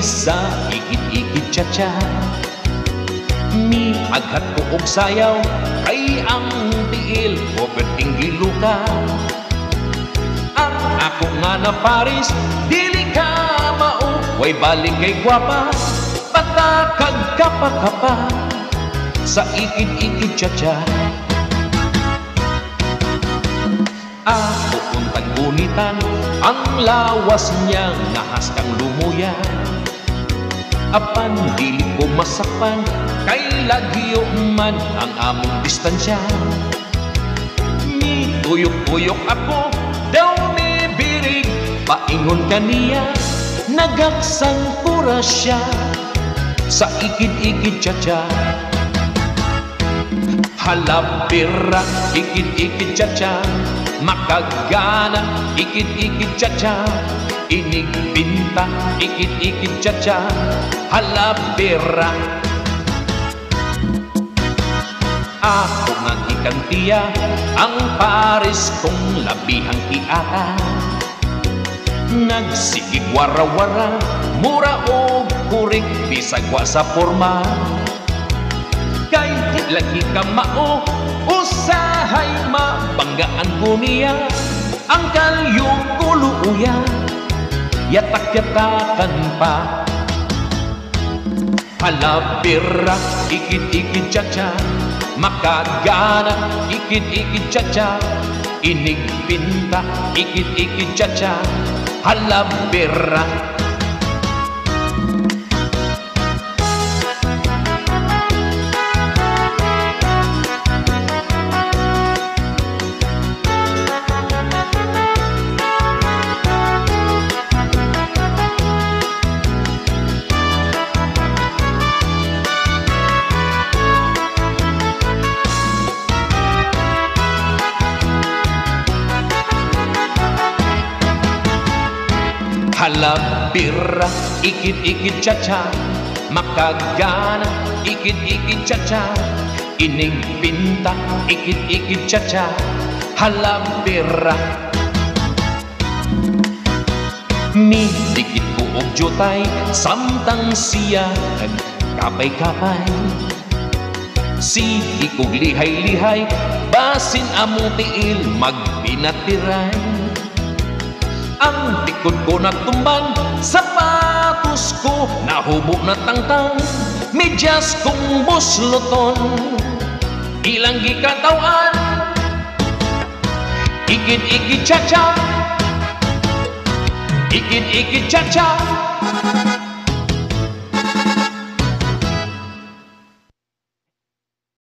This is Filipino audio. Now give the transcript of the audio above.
sa ikit-ikit cha-cha. Mi aghat ko og sayaw kay ang tiil o pertinggi luka. Ang ako nga na Paris dili ka mao, way balik kay gwapa, patakag kapa-kapa sa ikit-ikit cha-cha. Ako untang gunitan ang lawas niya nga haskang lumuya. Apan dili ko masakpan kay lagyo man ang among distansya. Mituyok-tuyok ako daw ni birig, paingon kaniya nagaksang pura siya sa ikit-ikit cha-cha. Halabira, ikit-ikit cha-cha, makagana, ikit-ikit cha-cha, inig binta, ikit-ikit cha-cha, halabira. Ako nga gikantiya ang Paris kong labihang iata. Nagsigig wara-wara, mura o kurik, bisagwa sa forma. Kay lagi ka mao, usahay mabanggaan ko niya ang kalyong kuluya, yatak-yatakan pa. Halabira, ikit-ikit cha-cha, makagana, ikit-ikit cha-cha, inig pinta, ikit-ikit cha-cha, halabira. Halabira, ikit-ikit cha-cha, makagana, ikit-ikit cha-cha, inig pinta, ikit-ikit cha-cha, halabira. Mi dikit ko og jutay, samtang siya nagkapay-kapay. Sige kog lihay-lihay, basin among tiil magpinatiray. Ang likod ko natumban, sapatos ko nahubo na tangtang, medyas kong busluton, ilang gikatawan, ikit-ikit cha-cha, ikit-ikit cha-cha.